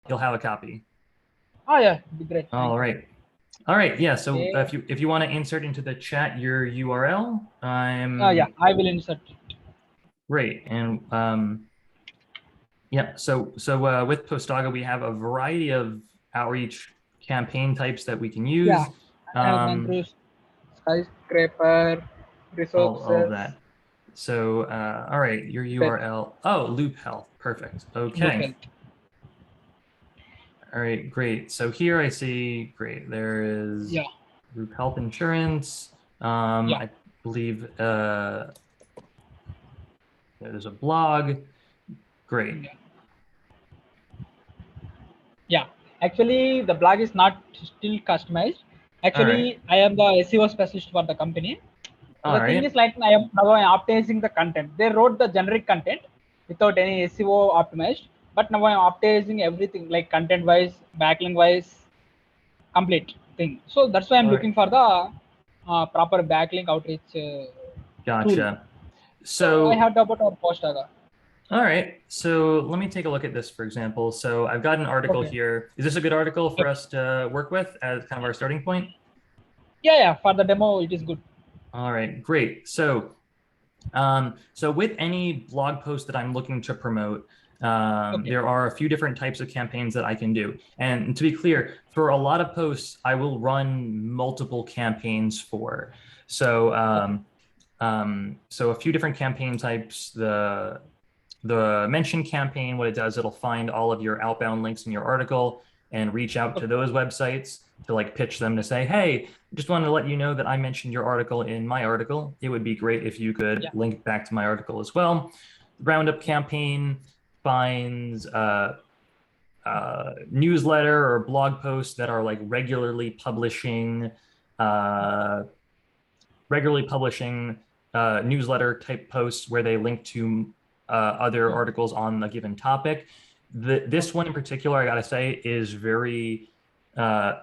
you'll have a copy. Oh yeah, be great. Thank All you. right. All right. Yeah. So Okay. if you want to insert into the chat your URL, Yeah, I'm I will insert it. great. And yeah. So with Postaga, we have a variety of outreach campaign types that we can Yeah, use. I have gone Um, through skyscraper, all of resources, that. So all right, your tech, URL. Oh, Loop Health. Perfect. loop Okay. health. All right, great. So here I see, great, there is Yeah, group health insurance. yeah, I believe there's a blog. Great. yeah. Yeah, actually, the blog is not still customized. All right. Actually, I am the SEO specialist for the company. So All the thing is right. like I am optimizing the content. They wrote the generic content without any SEO optimized, but now I'm optimizing everything like content wise, backlink wise, complete thing. So that's why I'm All right. looking for the proper backlink outreach tool. Gotcha. So I So, have to about our Postaga. all right. So let me take a look at this, for example. So I've got an article Okay. here. Is this a good article for Yep. us to work with as kind of our starting point? Yeah, yeah. For the demo, it is good. All right, great. So with any blog post that I'm looking to promote, Okay. there are a few different types of campaigns that I can do. And to be clear, for a lot of posts, I will run multiple campaigns for. So, Okay. so a few different campaign types. The mention campaign, what it does, it'll find all of your outbound links in your article and reach out to Okay. those websites to like pitch them to say, hey, just wanted to let you know that I mentioned your article in my article. It would be great if you could Yeah. link back to my article as well. The Roundup Yeah. campaign finds newsletter or blog posts that are like uh, regularly publishing newsletter type posts where they link to other Okay. articles on a given topic. This Okay. one in particular, I gotta say, is very.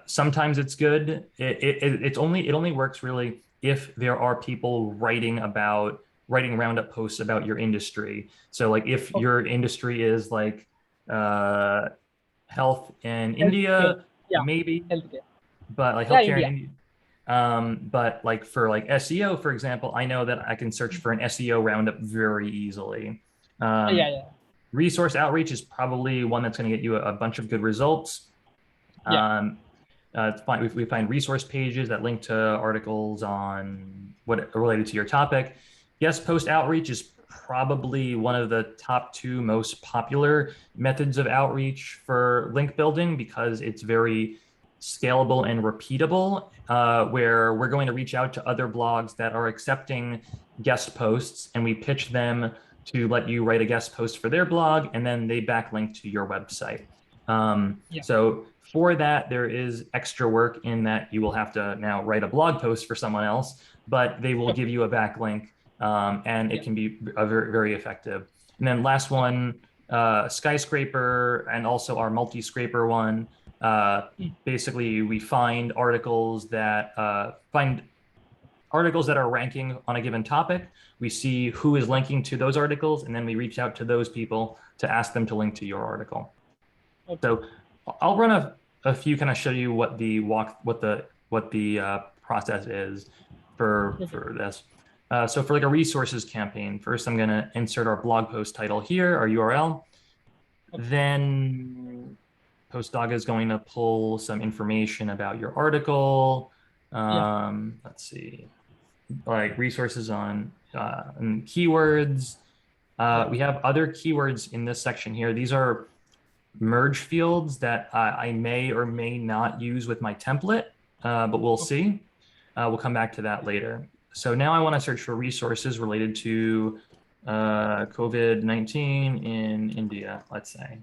Sometimes it's good. It only works really if there are people writing roundup posts about your industry. So like if Okay. your industry is like uh, health in Healthcare. India, Yeah. maybe, Healthcare. but like Yeah, healthcare in India. India. But like for like SEO, for example, I know that I can search for an SEO roundup very easily. Yeah, Um, yeah. resource outreach is probably one that's going to get you a bunch of good results. Yeah. Um, we find resource pages that link to articles on what related to your topic. Guest post outreach is probably one of the top two most popular methods of outreach for link building because it's very scalable and repeatable, where we're going to reach out to other blogs that are accepting guest posts and we pitch them to let you write a guest post for their blog and then they backlink to your website. Yeah. So for that, there is extra work in that you will have to now write a blog post for someone else, but they will Okay. give you a backlink, and it Yeah. can be very, very effective. And then last Okay. one, skyscraper, and also our multi-scraper one. Mm. Basically, we find articles that are ranking on a given topic. We see who is linking to those articles, and then we reach out to those people to ask them to link to your article. Okay. So I'll run a few kind of show you what the process is Okay. for this. So for like a resources campaign, first I'm going to insert our blog post title here, our URL. Okay. Then Postdog is going to pull some information about your article. Yeah. Let's see, like resources on keywords. Yeah. We have other keywords in this section here. These are merge fields that I may or may not use with my template, but we'll Okay. see. We'll come back to that later. So now I want to search for resources related to COVID-19 in India, let's say.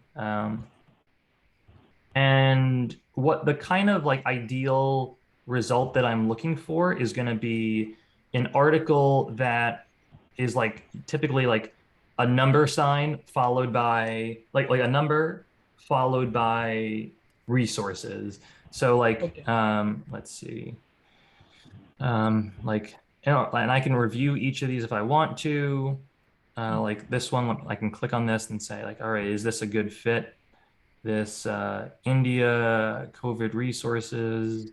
And what the kind of like ideal result that I'm looking for is going to be an article that is like typically like a number sign followed by like a number followed by resources. So like Okay. let's see. Like you know, and I can review each of these if I want to. Mm. Like this one, I can click on this and say like, all right, is this a good fit? this India COVID resources.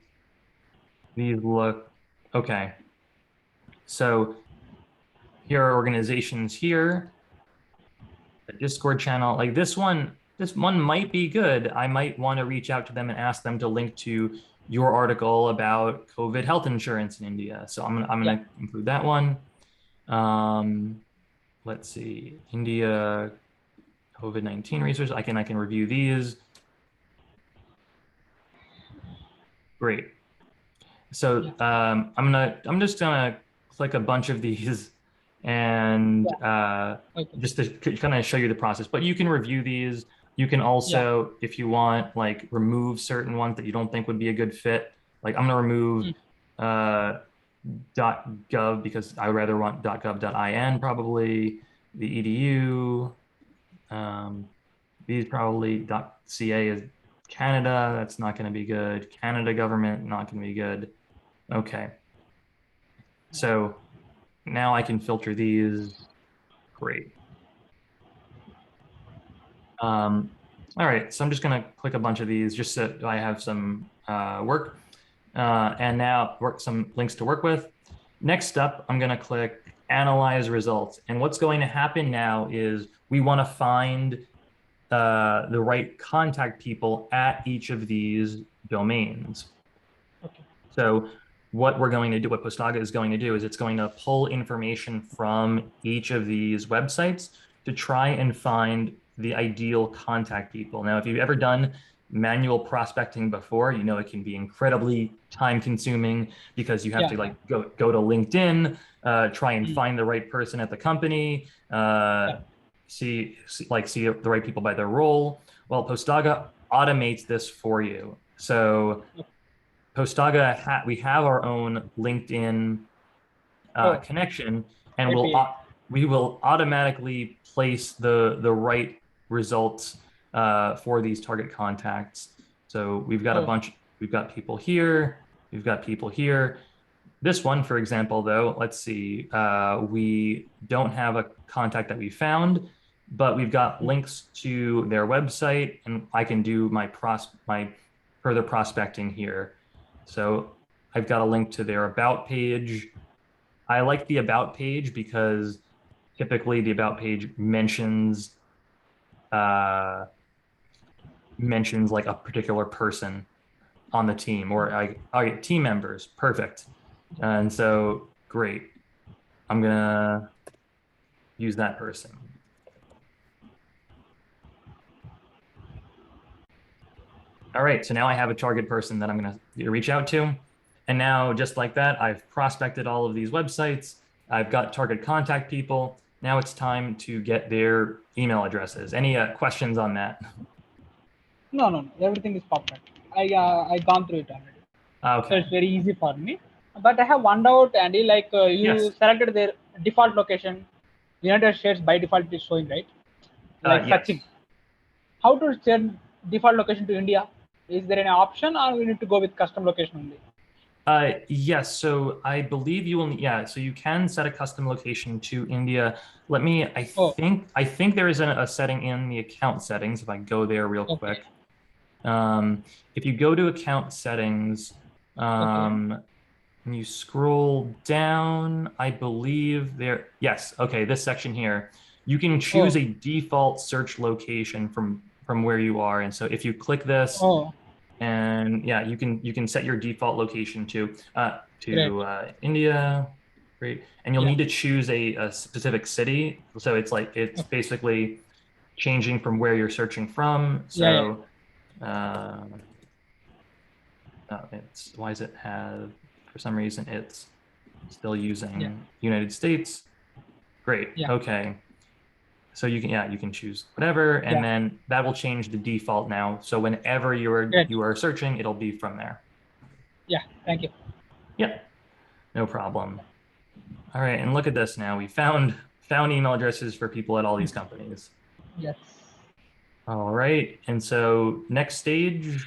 These look okay. So here are organizations here. The Discord channel, like this one might be good. I might want to reach out to them and ask them to link to your article about COVID health insurance in India. So I'm Yeah. gonna include that one. Let's see, India COVID-19 resources. I can review these. Great. So I'm just gonna click a bunch of these and Yeah. Okay. just to kind of show you the process. But you can review these. You can Yeah. also, if you want, like remove certain ones that you don't think would be a good fit. Like I'm gonna remove Mm. uh, .gov because I rather want .gov.in probably, the edu. These probably .ca is Canada. That's not going to be good. Canada government, not going to be good. Okay. So now I can filter these. Great. All right. So I'm just going to click a bunch of these just so I have some work. And now some links to work with. Next up, I'm going to click Analyze Results. And what's going to happen now is we want to find the right contact people at each of these domains. Okay. So what we're going to do, what Postaga is going to do is it's going to pull information from each of these websites to try and find the ideal contact people. Now, if you've ever done manual prospecting before, you know it can be incredibly time consuming because you have to like go to LinkedIn, try and find the right person at the company, see the right people by their role. Well, Postaga automates this for you. So Postaga, we have our own LinkedIn connection, and API. we will automatically place the right results for these target contacts. So we've got a bunch. We've got people here. We've got people here. This one, for example, though, let's see. We don't have a contact that we found, but we've got links to their website, and I can do my further prospecting here. So I've got a link to their about page. I like the about page because typically the about page mentions like a particular person on the team, or I get team members. Perfect. And so great. I'm gonna use that person. All right, so now I have a target person that I'm gonna reach out to. And now, just like that, I've prospected all of these websites. I've got target contact people. Now it's time to get their email addresses. Any questions on that? No. Everything is perfect. I gone through it already. So Okay. it's very easy for me. But I have one doubt, Andy. Like you Yes. selected their default location, United States by default it is showing, right? Like searching. Yes. How to set default location to India? Is there any option, or we need to go with custom location only? Yes, so I believe you will, yeah, so you can set a custom location to India. Oh, I think there is a setting in the account settings if I go there real okay, quick. If you go to account settings, okay. and you scroll down, I believe yes, okay, this section here, you can choose Oh, a default search location from where you are. And so if you click this, oh, and yeah, you can set your default location to great. India. Great. And you'll Yeah. need to choose a specific city. So it's Okay. basically changing from where you're searching from. Yeah. So it's why does it have, for some reason it's still Yeah. using United States. Great. Yeah. Okay. So you can choose whatever, and Yeah. then that will change the default now. So whenever Great. you are searching, it'll be from there. Yeah. Thank you. Yeah, no problem. All right, and look at this now. We found email addresses for people at all these companies. Yes. All right, and so next stage,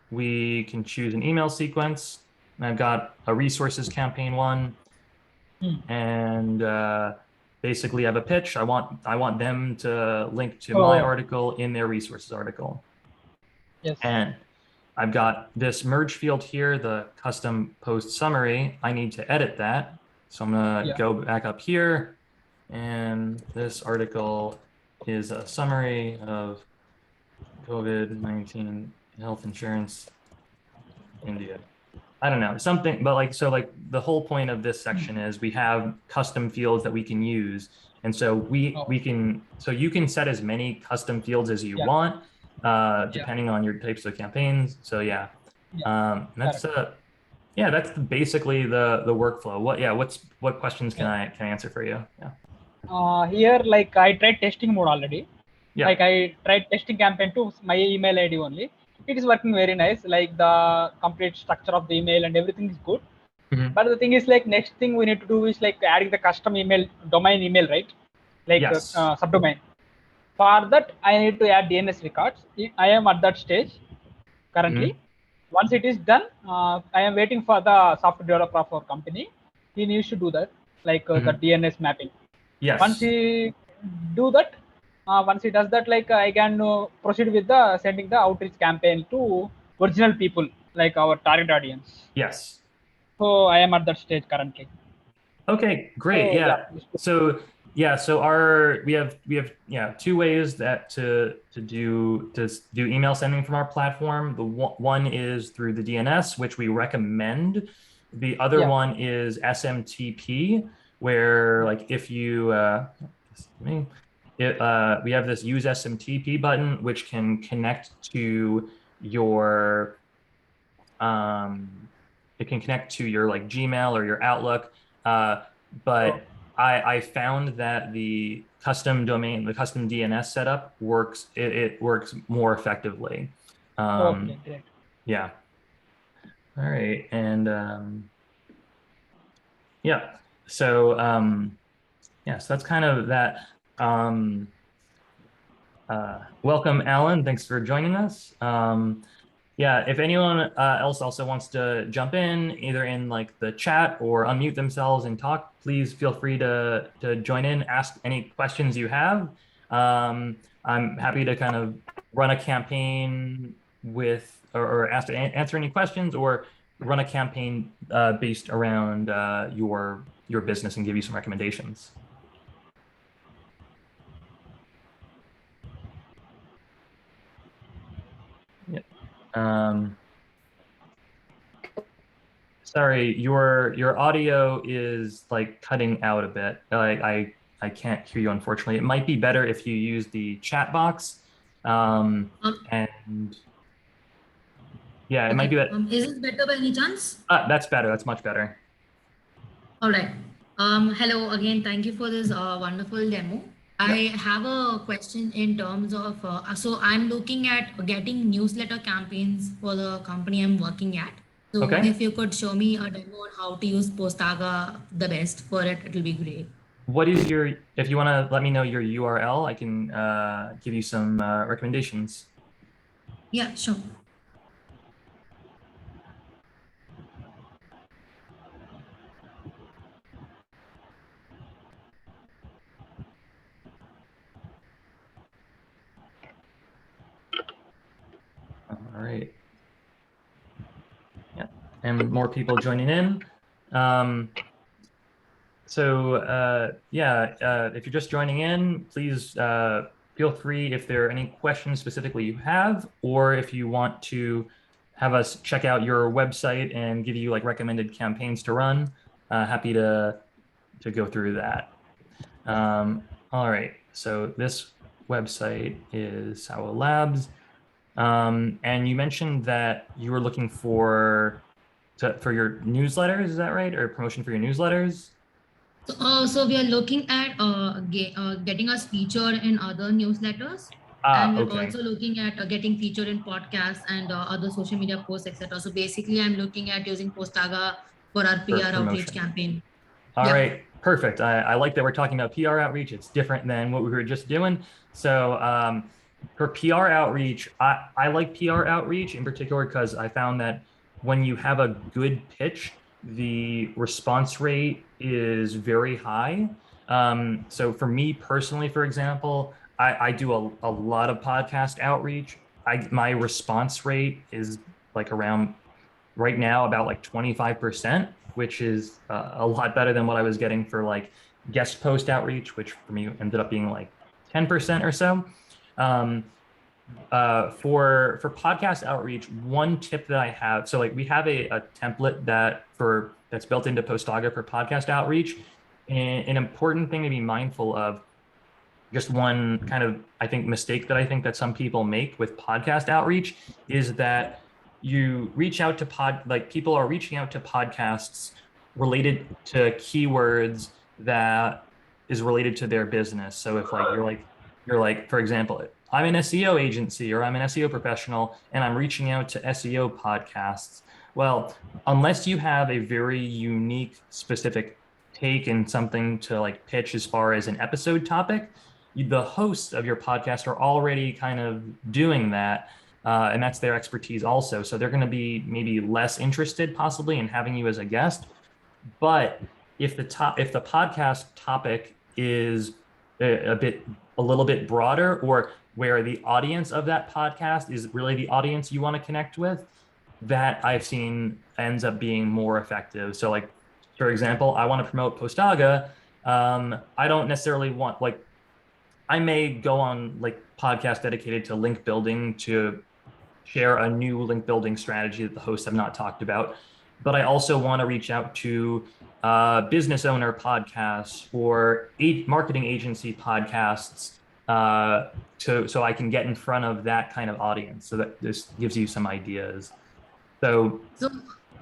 we can choose an email sequence. And I've got a resources campaign one, and basically I have a pitch. I want them to link to my Oh, article in their resources article. Yes. And I've got this merge field here, the custom post summary. I need to edit that. So I'm gonna Yeah. go back up here, and this article is a summary of COVID-19 health insurance India. I don't know, something, but like, so like the whole point of this section is we have custom fields that we can use. And so Oh. we can, so you can set as many custom fields as you Yeah. want, Yeah. depending on your types of campaigns. So yeah, Yeah. that's, Correct. yeah, that's basically the workflow. What questions can Yeah. I answer for you? Yeah. Here, like I tried testing mode already. Yeah. Like I tried testing campaign to my email ID only. It is working very nice. Like the complete structure of the email and everything is good. Mhm. But the thing is, like next thing we need to do is like adding the custom email domain email, right? Like Yes. subdomain. For that, I need to add DNS records. I am at that stage currently. Mhm. Once it is done, I am waiting for the software developer of our company. He needs to do that, like the Mhm. DNS mapping. Once Yes. he do that, once he does that, like I can proceed with the sending the outreach campaign to original people, like our target audience. Yes. So I am at that stage currently. Okay, great. So yeah, Yeah. So yeah, so our we have yeah, two ways that to do email sending from our platform. The one is through the DNS, which we recommend. The other yeah, one is SMTP, where yeah. like if you we have this use SMTP button, which can connect to your um, it can connect to your like Gmail or your Outlook. Uh, Oh, but I found that the custom domain, the custom DNS setup works. It works more effectively. okay, Um, great. yeah. All right. And yeah. So yeah. So that's kind of that. Um, welcome, Alan. Thanks for joining us. Yeah, if anyone else also wants to jump in, either in like the chat or unmute themselves and talk, please feel free to join in, ask any questions you have. I'm happy to kind of run a campaign with or answer any questions or run a campaign based around your business and give you some recommendations. Yeah. Um, Sorry, your audio is like cutting out a bit. I can't hear you, unfortunately. It might be better if you use the chat box. Um, And yeah, it might be okay. that. Is it better by any chance? That's better. That's much better. All right. Hello again. Thank you for this wonderful demo. Yeah. I have a question in terms of, so I'm looking at getting newsletter campaigns for the company I'm working at. So Okay. if you could show me a demo on how to use Postaga the best for it, it will be great. What is your, if you want to let me know your URL, I can give you some recommendations. Yeah, sure. All right. Yeah. And more people joining in. Um, So yeah, if you're just joining in, please feel free if there are any questions specifically you have, or if you want to have us check out your website and give you like recommended campaigns to run, happy to go through that. All right, so this website is Sawa Labs, and you mentioned that you were looking for your newsletters, is that right, or promotion for your newsletters? So we are looking at getting us featured in other newsletters, and Ah, we're okay. also looking at getting featured in podcasts and other social media posts, etc. So basically, I'm looking at using Postaga for our For PR outreach promotion. campaign. All Yeah. right, perfect. I like that we're talking about PR outreach. It's different than what we were just doing. So for PR outreach, I like PR outreach in particular because I found that when you have a good pitch, the response rate is very high. So for me personally, for example, I do a lot of podcast outreach. my response rate is like around right now about like 25%, which is a lot better than what I was getting for like guest post outreach, which for me ended up being like 10% or so. For podcast outreach, one tip that I have, so like we have a template that's built into Postaga for podcast outreach. And an important thing to be mindful of, just one kind of, I think, mistake that I think that some people make with podcast outreach is that you reach out to like people are reaching out to podcasts related to keywords that is related to their business. So if like you're like, for example, I'm an SEO agency or I'm an SEO professional and I'm reaching out to SEO podcasts. Well, unless you have a very unique, specific take and something to like pitch as far as an episode topic, the hosts of your podcast are already kind of doing that. And that's their expertise also. So they're going to be maybe less interested possibly in having you as a guest. But if the podcast topic is a little bit broader, or where the audience of that podcast is really the audience you want to connect with, that I've seen ends up being more effective. So like, for example, I want to promote Postaga. I don't necessarily want like, I may go on like podcast dedicated to link building to share a new link building strategy that the hosts have not talked about. But I also want to reach out to business owner podcasts or marketing agency podcasts so I can get in front of that kind of audience. So that this gives you some ideas. So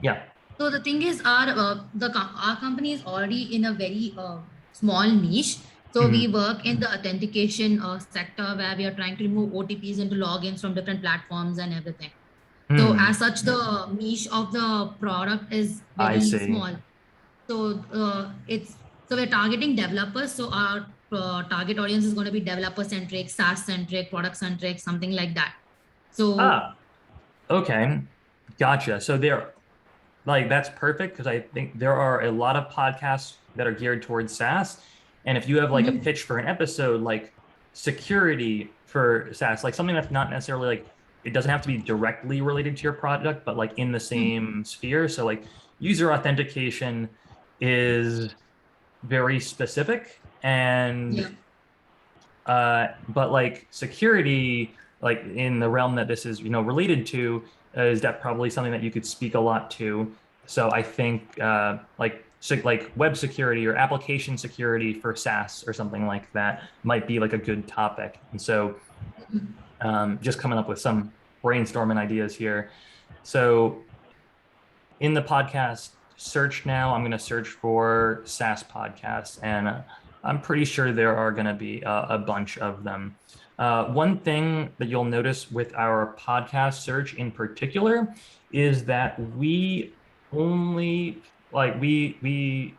yeah. So the thing is, our company is already in a very small niche. So we work in the authentication sector, where we are trying to remove OTPs into logins from different platforms and everything. So as such, the niche of the product is very small. So we're targeting developers. So our target audience is going to be developer centric, SaaS centric, product centric, something like that. So okay, gotcha. So that's perfect, because I think there are a lot of podcasts that are geared towards SaaS. And if you have like a pitch for an episode, like security for SaaS, like something that's not necessarily like, it doesn't have to be directly related to your product, but like in the same sphere. So like user authentication is very specific, and but like security, like in the realm that this is, related to, is that probably something that you could speak a lot to. So I think like web security or application security for SaaS or something like that might be like a good topic. And so just coming up with some brainstorming ideas here. So in the podcast search now, I'm going to search for SaaS podcasts, and I'm pretty sure there are going to be a bunch of them. One thing that you'll notice with our podcast search in particular is that we only we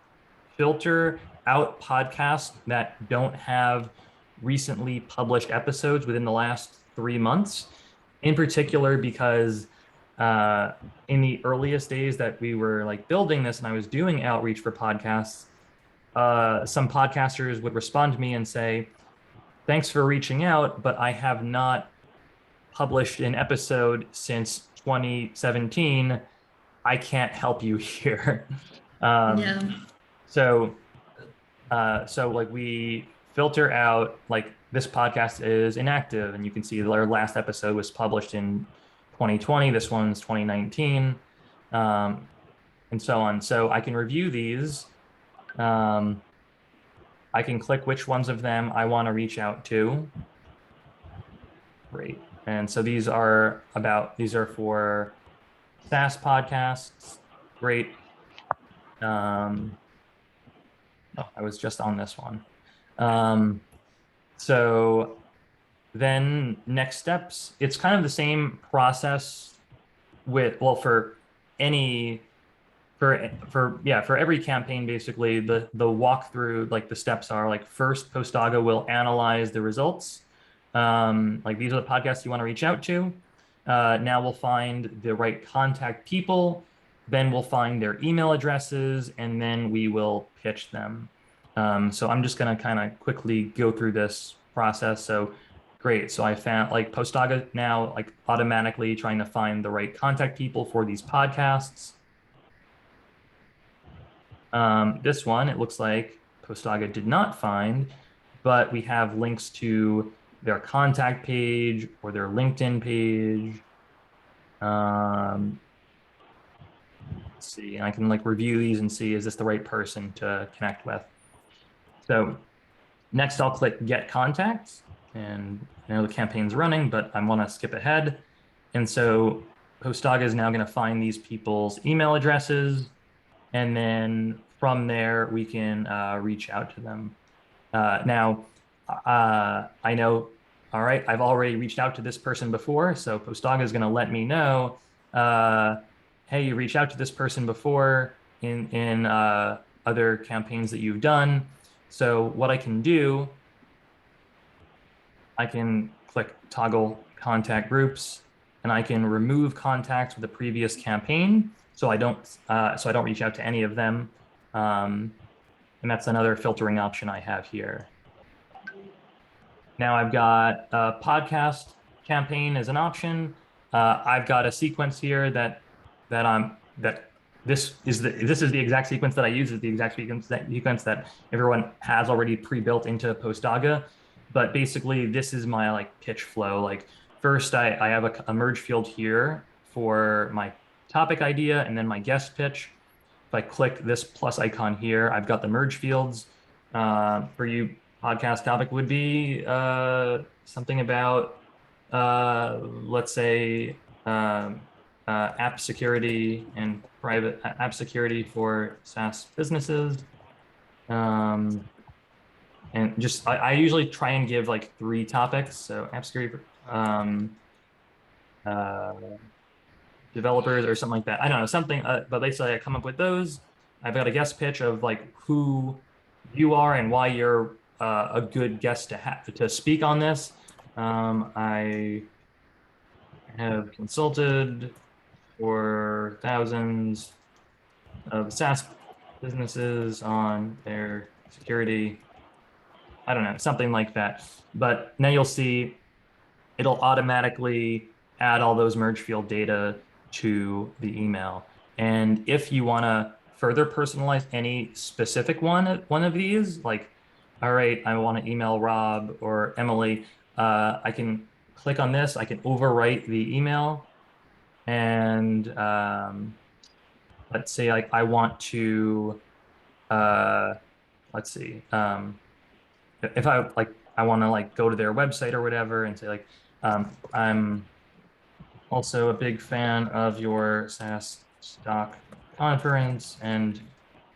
filter out podcasts that don't have recently published episodes within the last 3 months, in particular because in the earliest days that we were like building this and I was doing outreach for podcasts, some podcasters would respond to me and say, thanks for reaching out, but I have not published an episode since 2017. I can't help you here. So like we filter out, like this podcast is inactive, and you can see our last episode was published in 2020. This one's 2019, and so on. So I can review these. I can click which ones of them I want to reach out to. Great. And so these are for SaaS podcasts. Great. I was just on this one. So then next steps, it's kind of the same process for every campaign. Basically the walkthrough, like the steps are like, first Postaga will analyze the results. Like these are the podcasts you want to reach out to. Now we'll find the right contact people, then we'll find their email addresses, and then we will pitch them. So I'm just going to kind of quickly go through this process. So Great. So I found like Postaga now like automatically trying to find the right contact people for these podcasts. This one, it looks like Postaga did not find, but we have links to their contact page or their LinkedIn page. Let's see, and I can like review these and see, is this the right person to connect with? So next I'll click Get Contacts, and I know the campaign's running, but I want to skip ahead. And so Postaga is now going to find these people's email addresses, and then from there we can reach out to them. Now, I know, all right, I've already reached out to this person before, so Postaga is going to let me know, hey, you reached out to this person before in other campaigns that you've done. So what I can do, I can click toggle contact groups, and I can remove contacts with a previous campaign, so I don't reach out to any of them. And that's another filtering option I have here. Now I've got a podcast campaign as an option. I've got a sequence here that this is the exact sequence that I use. Is the exact sequence that everyone has already pre-built into Postaga. But basically, this is my like pitch flow. Like first, I have a merge field here for my topic idea and then my guest pitch. If I click this plus icon here, I've got the merge fields. For you, podcast topic would be something about, let's say, app security and private app security for SaaS businesses. And just, I usually try and give like 3 topics. So app security, developers or something like that. I don't know, something, but basically I come up with those. I've got a guest pitch of like who you are and why you're a good guest to speak on this. I have consulted for thousands of SaaS businesses on their security. I don't know, something like that. But now you'll see it'll automatically add all those merge field data to the email. And if you want to further personalize any specific one of these, like, all right, I want to email Rob or Emily, I can click on this, I can overwrite the email, and let's say like I want to, let's see, if I like, I want to like go to their website or whatever and say like, I'm also a big fan of your SaaS stock conference and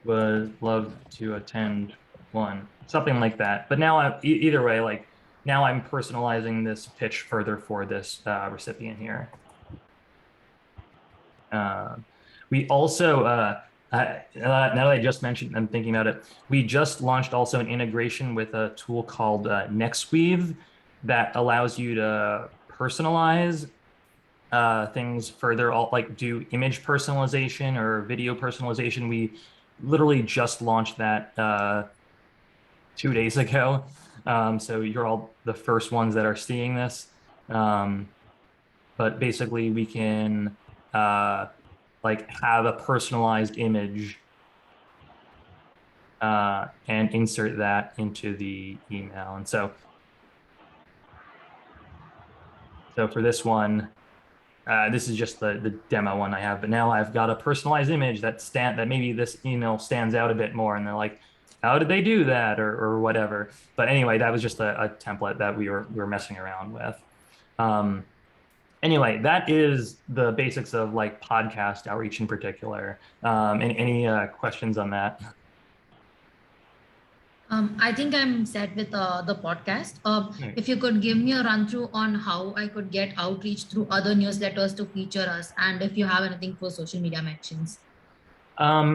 would love to attend one, something like that. But now either way, like now I'm personalizing this pitch further for this recipient here. We also, now that I just mentioned, I'm thinking about it, we just launched also an integration with a tool called NextWeave that allows you to personalize things further, like do image personalization or video personalization. We literally just launched that 2 days ago. So you're all the first ones that are seeing this. But basically we can like have a personalized image and insert that into the email. And so for this one, this is just the demo one I have, but now I've got a personalized image that maybe this email stands out a bit more, and they're like, how did they do that, or whatever. But anyway, that was just a template that we were messing around with. Anyway, that is the basics of like podcast outreach in particular. Any questions on that? I think I'm set with the podcast. If you could give me a run through on how I could get outreach through other newsletters to feature us, and if you have anything for social media mentions.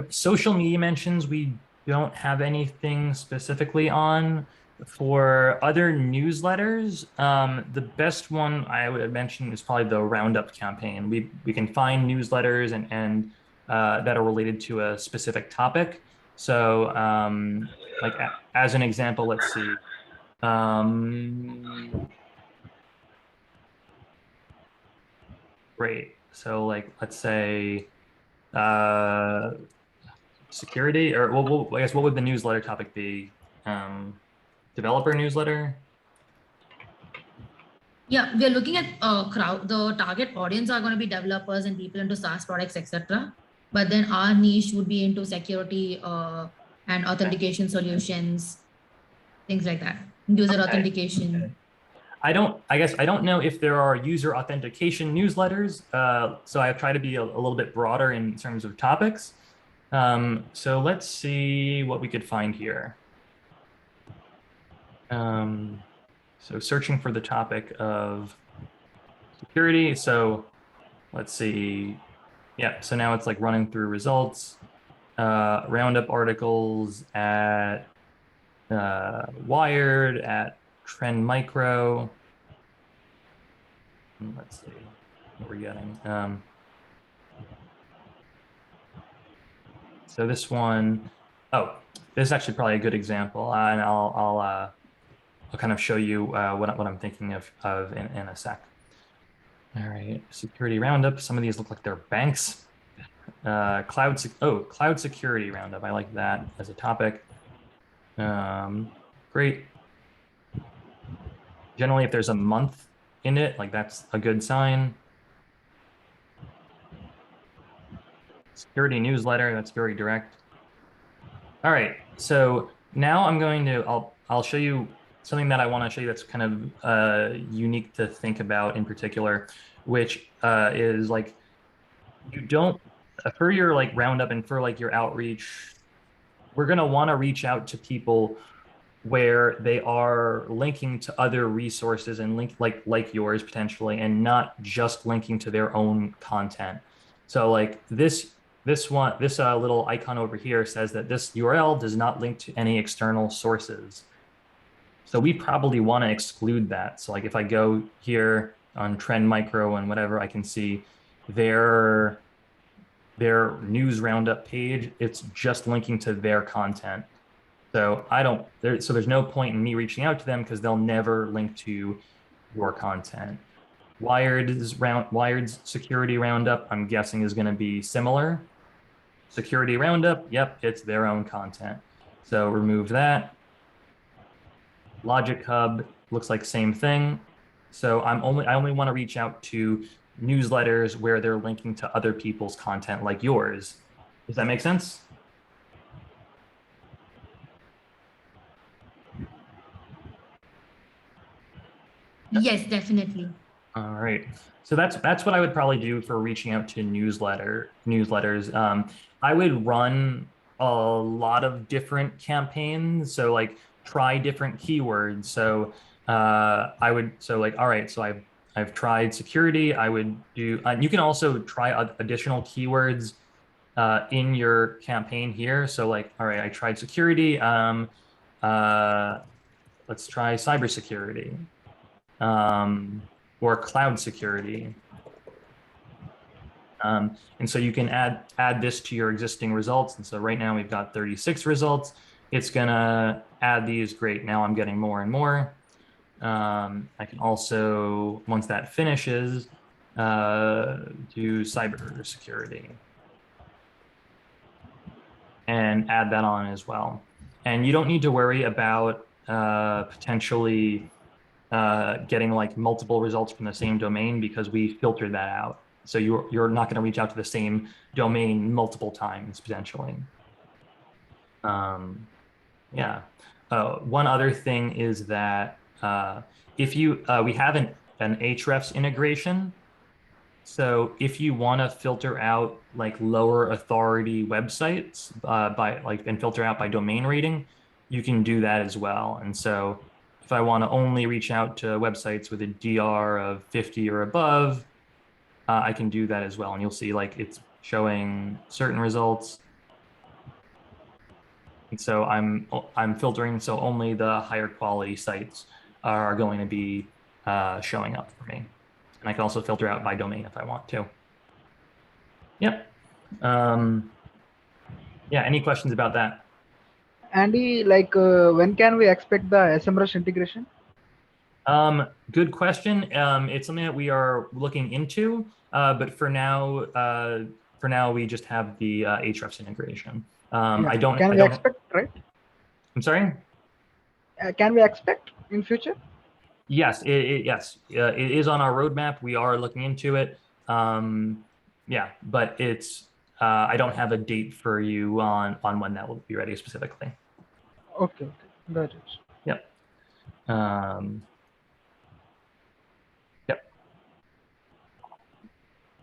Social media mentions, we don't have anything specifically on. For other newsletters, the best one I would mention is probably the Roundup campaign. We can find newsletters and that are related to a specific topic. So like as an example, let's see. Great. So like, let's say security, or I guess what would the newsletter topic be? Developer newsletter? Yeah, we are looking at crowd. The target audience are going to be developers and people into SaaS products, etc. But then our niche would be into security and authentication solutions, things like that. User Okay. authentication. I guess I don't know if there are user authentication newsletters. So I try to be a little bit broader in terms of topics. So let's see what we could find here. So searching for the topic of security. So let's see. Yeah, so now it's like running through results, Roundup articles at Wired, at Trend Micro. Let's see what we're getting. So this one, oh, this is actually probably a good example, and I'll kind of show you what I'm thinking of in a sec. All right, security roundup. Some of these look like they're banks. Cloud security roundup. I like that as a topic. Great. Generally, if there's a month in it, like that's a good sign. Security newsletter, that's very direct. All right, so now I'm going to, I'll show you something that I want to show you that's kind of unique to think about in particular, which is like, you don't, for your like roundup and for like your outreach, we're going to want to reach out to people where they are linking to other resources and link like yours potentially, and not just linking to their own content. So like this little icon over here says that this URL does not link to any external sources. So we probably want to exclude that. So like if I go here on Trend Micro and whatever, I can see their news roundup page. It's just linking to their content. So there's no point in me reaching out to them because they'll never link to your content. Wired's security roundup, I'm guessing, is going to be similar. Security roundup, yep, it's their own content. So remove that. Logic Hub looks like same thing. So I only want to reach out to newsletters where they're linking to other people's content like yours. Does that make sense? Yes, definitely. All right. So that's what I would probably do for reaching out to newsletters. I would run a lot of different campaigns. So like try different keywords. So all right, so I've tried security. I would do, you can also try additional keywords in your campaign here. So like, all right, I tried security. Let's try cybersecurity. Or cloud security. And so you can add this to your existing results. And so right now we've got 36 results. It's gonna add these. Great, now I'm getting more and more. I can also, once that finishes, do cybersecurity and add that on as well. And you don't need to worry about potentially getting like multiple results from the same domain, because we filtered that out. So you're not going to reach out to the same domain multiple times potentially. Yeah. One other thing is that if you we have an Ahrefs integration. So if you want to filter out like lower authority websites and filter out by domain rating, you can do that as well. And so if I want to only reach out to websites with a DR of 50 or above, I can do that as well. And you'll see like it's showing certain results. And so I'm filtering, so only the higher quality sites are going to be showing up for me. And I can also filter out by domain if I want to. Yep. Yeah, any questions about that? Andy, like when can we expect the SMrush integration? Good question. It's something that we are looking into. But for now, we just have the Ahrefs integration. Yeah. I don't. Can we expect, right? I'm sorry. Can we expect in future? Yes, it is on our roadmap. We are looking into it. Yeah, but it's I don't have a date for you on when that will be ready specifically. Okay, got it. Yep. Yep.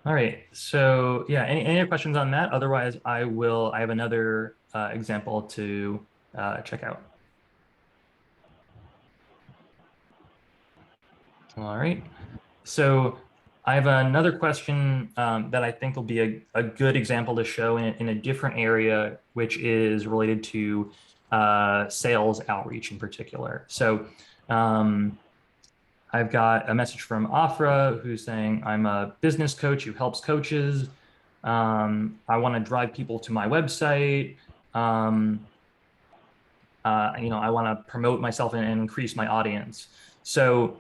All right. So yeah, any other questions on that? Otherwise, I have another example to check out. All right. So I have another question that I think will be a good example to show in a different area, which is related to sales outreach in particular. So I've got a message from Afra who's saying, I'm a business coach who helps coaches. I want to drive people to my website. I want to promote myself and increase my audience. So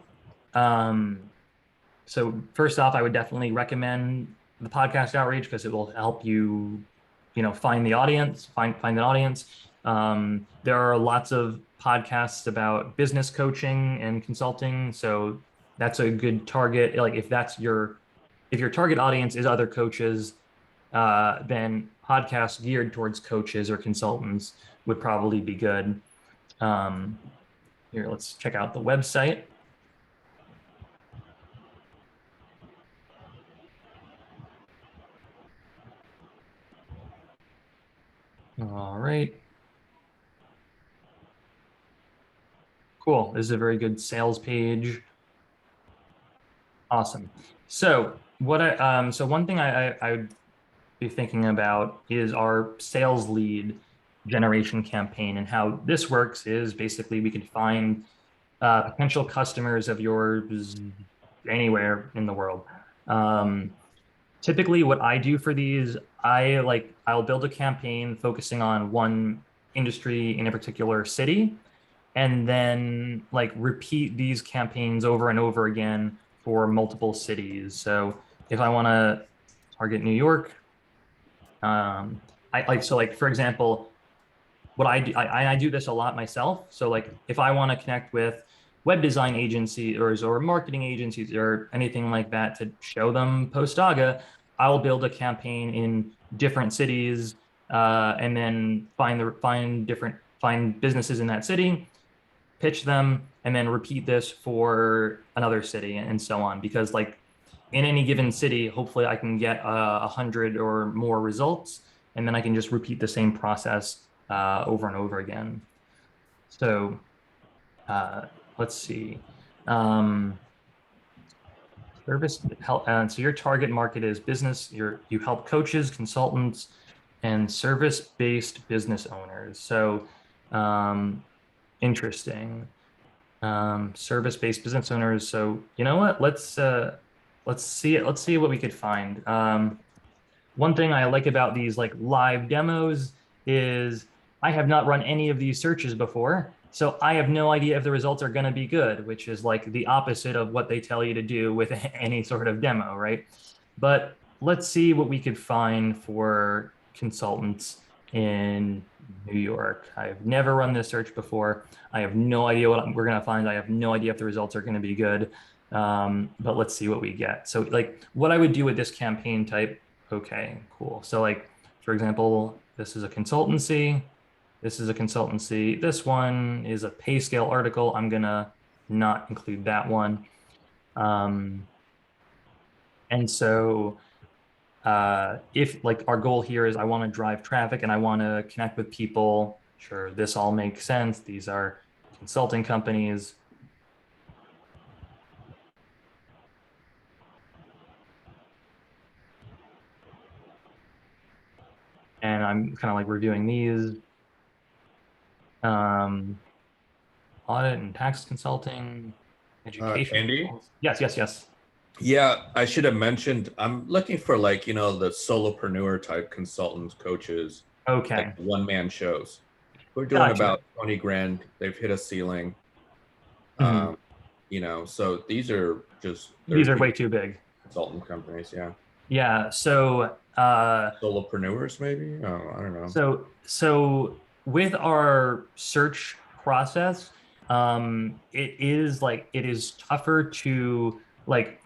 first off, I would definitely recommend the podcast outreach because it will help you, find the audience, find an audience. There are lots of podcasts about business coaching and consulting, so that's a good target. Like if your target audience is other coaches, then podcasts geared towards coaches or consultants would probably be good. Here, let's check out the website. All right. Cool. This is a very good sales page. Awesome. So one thing I would be thinking about is our sales lead generation campaign, and how this works is basically we can find potential customers of yours anywhere in the world. Typically what I do for these, I'll build a campaign focusing on one industry in a particular city, and then repeat these campaigns over and over again for multiple cities. So if I want to target New York, for example, what I do, I do this a lot myself. So if I want to connect with web design agencies or marketing agencies or anything like that to show them Postaga, I'll build a campaign in different cities and then find businesses in that city, pitch them, and then repeat this for another city and so on. Because in any given city, hopefully I can get 100 or more results, and then I can just repeat the same process over and over again. So let's see. Service help. So your target market is business. You help coaches, consultants, and service-based business owners. So interesting. Service-based business owners. So you know what? Let's see it. Let's see what we could find. One thing I like about these live demos is I have not run any of these searches before, so I have no idea if the results are going to be good, which is the opposite of what they tell you to do with any sort of demo, right? But let's see what we could find for consultants in New York. I've never run this search before. I have no idea what we're going to find. I have no idea if the results are going to be good. But let's see what we get. So what I would do with this campaign type. Okay, cool. So for example, this is a consultancy. This is a consultancy. This one is a pay scale article. I'm gonna not include that one. And so if our goal here is I want to drive traffic and I want to connect with people, sure, this all makes sense. These are consulting companies. And I'm kind of reviewing these. Audit and tax consulting, education. Andy? Yes. Yeah, I should have mentioned, I'm looking for the solopreneur type consultants, coaches. Okay. One-man shows. We're doing about 20 grand. They've hit a ceiling. Mm-hmm. So these are just... These are way too big. consultant companies. Yeah. Yeah. So Solopreneurs, maybe. Oh, I don't know. so with our search process, it is tougher to like.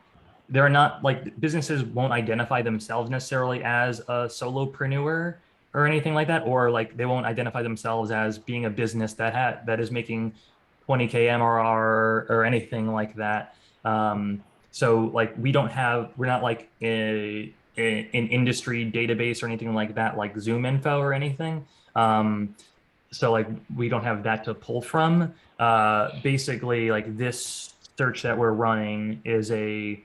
There are not like businesses won't identify themselves necessarily as a solopreneur or anything like that, or like they won't identify themselves as being a business that is making 20K MRR or anything like that. So like we're not like an industry database or anything like that, like Zoom info or anything. So like we don't have that to pull from. Basically, like this search that we're running is a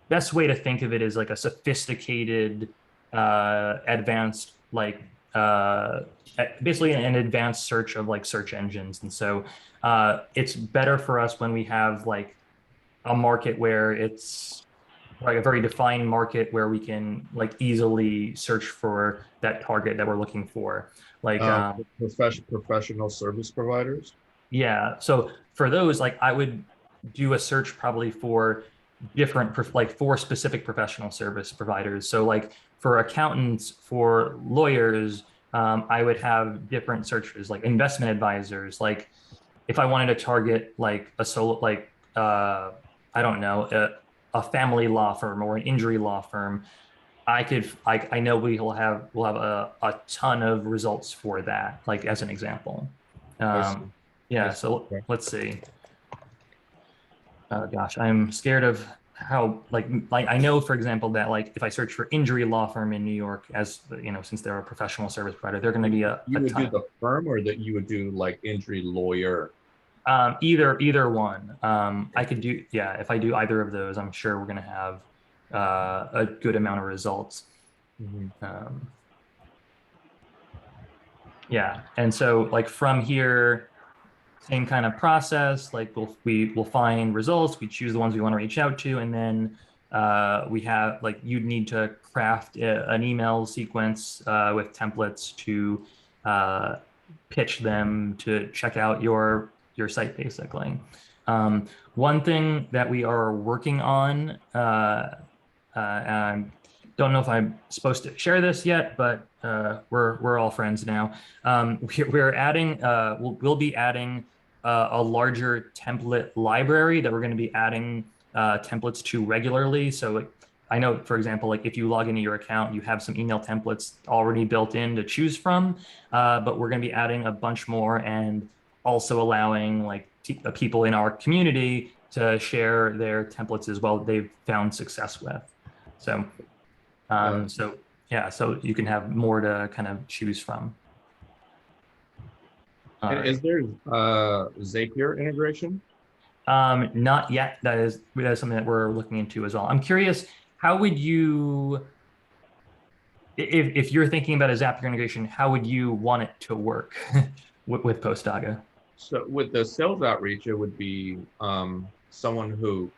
best way to think of it is like a sophisticated, advanced, like basically an advanced search of like search engines. And so it's better for us when we have like a market where it's like a very defined market where we can like easily search for that target that we're looking for. Like, Professional service providers. yeah. So for those, like I would do a search probably for like for specific professional service providers. So like for accountants, for lawyers, I would have different searches like investment advisors. Like if I wanted to target like a solo, like I don't know, a family law firm or an injury law firm, I know we'll have a ton of results for that, like as an example. I see. Yeah, I see. so Okay. let's see. Oh gosh, I'm scared of how like I know, for example, that like if I search for injury law firm in New York, as you know, since they're a professional service provider, they're going to be a You would do ton. the firm, or that you would do like injury lawyer? Either one. I could do, yeah, if I do either of those, I'm sure we're going to have a good amount of results. Yeah, and so like from here, same kind of process. Like we'll find results, we choose the ones we want to reach out to, and then we have like you'd need to craft an email sequence with templates to pitch them to check out your site, basically. One thing that we are working on, and don't know if I'm supposed to share this yet, but we're all friends now. We're adding, we'll be adding a larger template library that we're going to be adding templates to regularly. So I know, for example, like if you log into your account, you have some email templates already built in to choose from, but we're going to be adding a bunch more and also allowing like people in our community to share their templates as well that they've found success with. So, so yeah, so you can have more to kind of choose from. And is there Zapier integration? Not yet. That is something that we're looking into as well. I'm curious, how would you, if you're thinking about a Zapier integration, how would you want it to work with Postaga? So with the sales outreach, it would be someone who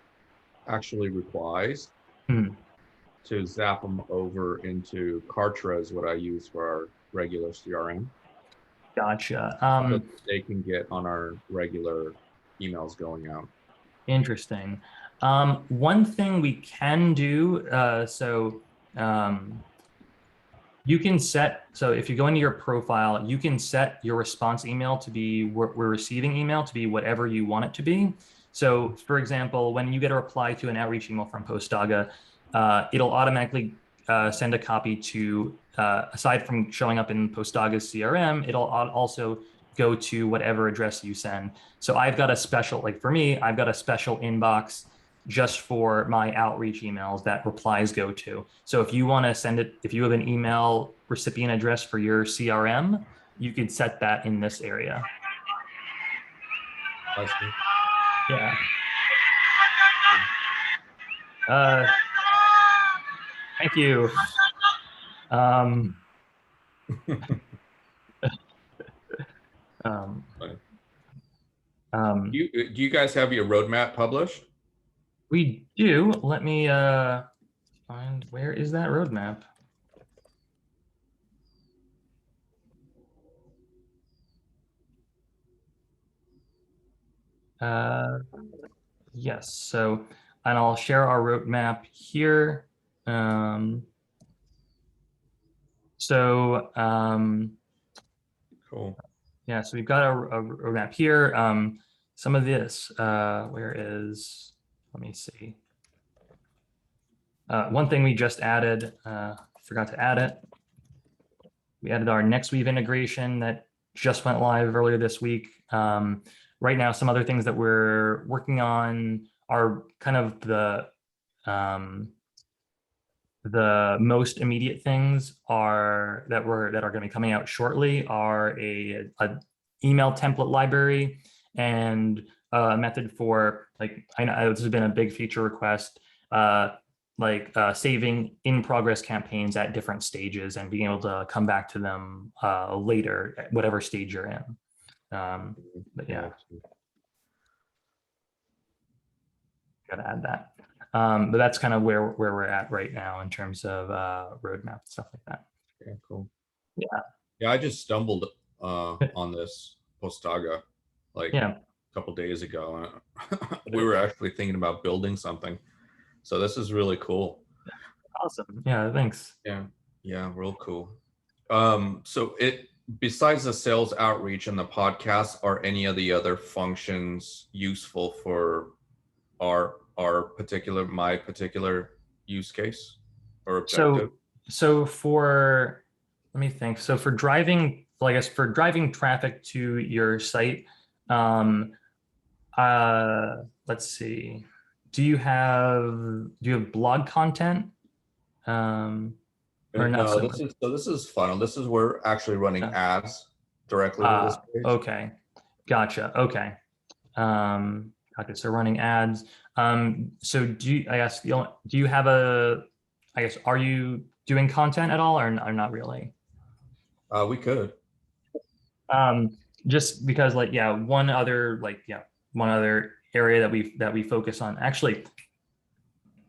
actually replies to zap them over into Kartra is what I use for our regular CRM. Gotcha. So they can get on our regular emails going out. Interesting. One thing we can do, you can set, so if you go into your profile, you can set your response email to be, we're receiving email to be whatever you want it to be. So for example, when you get a reply to an outreach email from Postaga, it'll automatically send a copy to, aside from showing up in Postaga's CRM, it'll also go to whatever address you send. So I've got a special, like for me, I've got a special inbox just for my outreach emails that replies go to. So if you want to send it, if you have an email recipient address for your CRM, you could set that in this area. I see. Yeah. Thank you. Do you guys have your roadmap published? We do. Let me find, where is that roadmap? Yes. So and I'll share our roadmap here. Cool. Yeah, so we've got a roadmap here. Some of this, where is, let me see. One thing we just added, forgot to add it. We added our NextWeave integration that just went live earlier this week. Right now, some other things that we're working on are kind of the most immediate things are that are going to be coming out shortly are a email template library and a method for, like, I know this has been a big feature request, saving in progress campaigns at different stages and being able to come back to them later at whatever stage you're in. But yeah, gotta add that. But that's kind of where we're at right now in terms of roadmap, stuff like that. Yeah, cool. Yeah. Yeah, I just stumbled on this Postaga like a couple days ago. We were actually thinking about building something. So this is really cool. Awesome. Yeah, thanks. Yeah, real cool. So besides the sales outreach and the podcast, are any of the other functions useful for my particular use case or objective? So for, let me think. So for driving, well, I guess for driving traffic to your site, let's see. Do you have blog content? Or not? No, this is funnel. This is where we're actually running ads directly to this page. Okay, gotcha. Okay, okay. So running ads. So do you have are you doing content at all, or not really? We could. Just because, like, one other area that we focus on. Actually,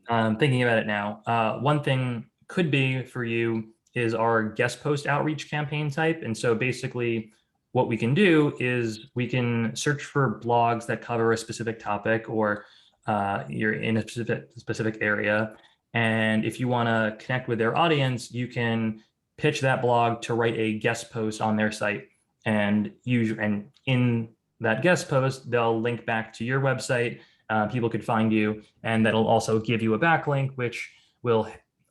thinking about it now, one thing could be for you is our guest post outreach campaign type. And so basically what we can do is we can search for blogs that cover a specific topic, or you're in a specific area. And if you want to connect with their audience, you can pitch that blog to write a guest post on their site. And in that guest post, they'll link back to your website. People could find you, and that'll also give you a backlink, which will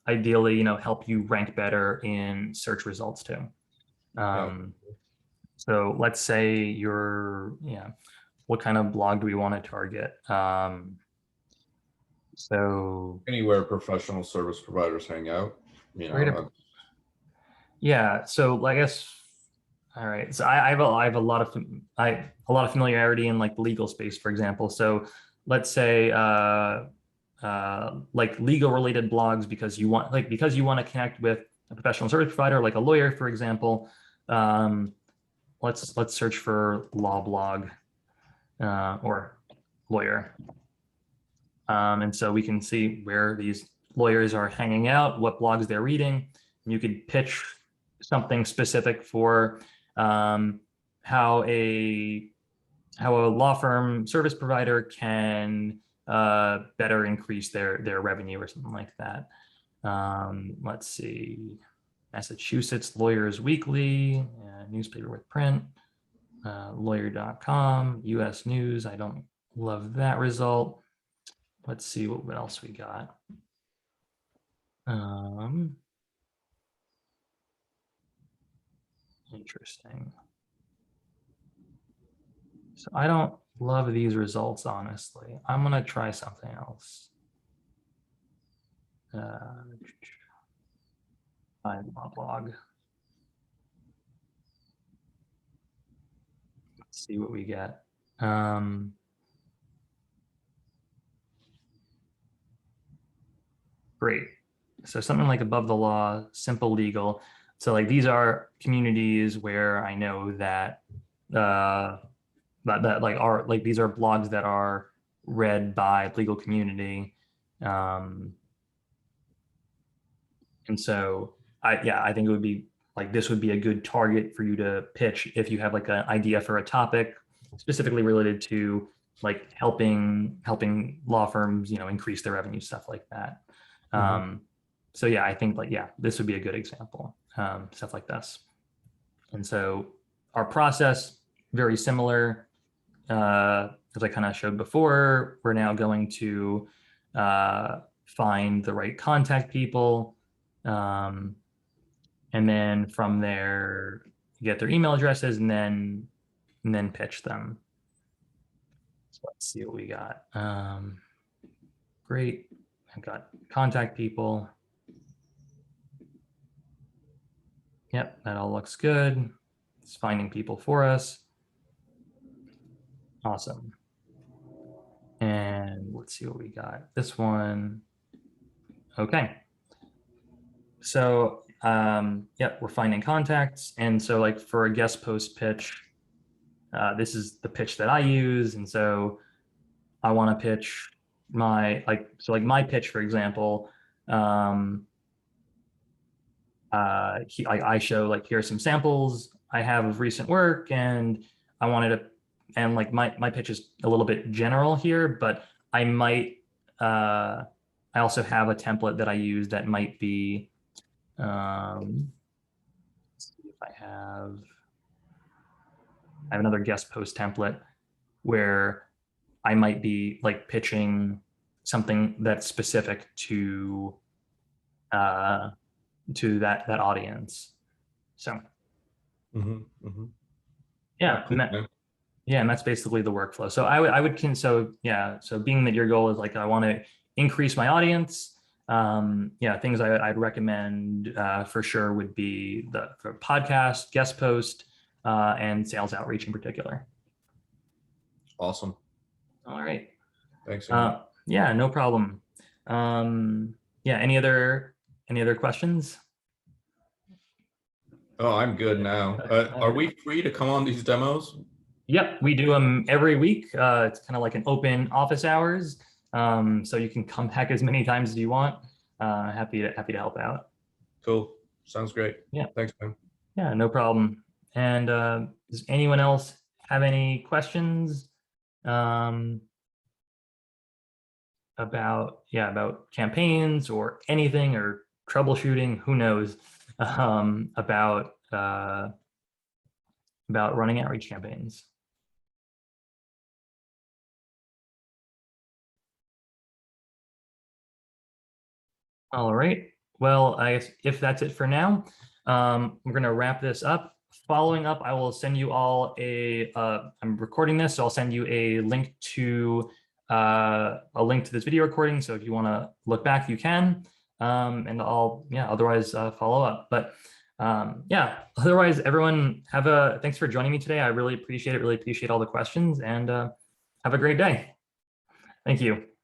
ideally, help you rank better in search results too. So let's say what kind of blog do we want to target? So anywhere professional service providers hang out, yeah. So I guess, all right. So I have a lot of familiarity in, like, the legal space, for example. So let's say like legal related blogs, because you want to connect with a professional service provider, like a lawyer, for example. Let's search for law blog or lawyer. And so we can see where these lawyers are hanging out, what blogs they're reading. And you could pitch something specific for how a law firm service provider can better increase their revenue or something like that. Let's see, Massachusetts Lawyers Weekly, newspaper with print, lawyer.com, US News. I don't love that result. Let's see what else we got. Interesting. So I don't love these results, honestly. I'm gonna try something else. Find my blog. Let's see what we get. Great. So something like Above the Law, Simple Legal. So, like, these are communities where I know that these are blogs that are read by the legal community. And so I think it would be like, this would be a good target for you to pitch if you have like an idea for a topic specifically related to like helping law firms, increase their revenue, stuff like that. So yeah, I think this would be a good example, stuff like this. And so our process, very similar, as I kind of showed before. We're now going to find the right contact people. And then from there, get their email addresses and then pitch them. So let's see what we got. Great. I've got contact people. Yep, that all looks good. It's finding people for us. Awesome. And let's see what we got. This one. Okay. So, yep, we're finding contacts. And so like for a guest post pitch, this is the pitch that I use. And so I want to pitch my pitch, for example, I show like, here's some samples I have of recent work, and I wanted to, and like my pitch is a little bit general here, but I might, I also have a template that I use that might be, let's see if I have another guest post template where I might be like pitching something that's specific to that audience. So yeah, and that's basically the workflow. So so being that your goal is like, I want to increase my audience, things I'd recommend for sure would be the podcast, guest post, and sales outreach in particular. Awesome. All right. Thanks. Yeah, no problem. Any other questions? Oh, I'm good now. Are we free to come on these demos? Yep, we do them every week. It's kind of like an open office hours. So you can come back as many times as you want. Happy to help out. Cool. Sounds great. Yeah. Thanks, man. Yeah, no problem. And does anyone else have any questions about campaigns or anything, or troubleshooting, who knows, about running outreach campaigns? All right. Well, I guess if that's it for now, we're going to wrap this up. Following up, I will send you all I'm recording this, so I'll send you a link to this video recording. So if you want to look back, you can, and I'll, otherwise follow up. But otherwise, everyone thanks for joining me today. I really appreciate it. Really appreciate all the questions, and have a great day. Thank you.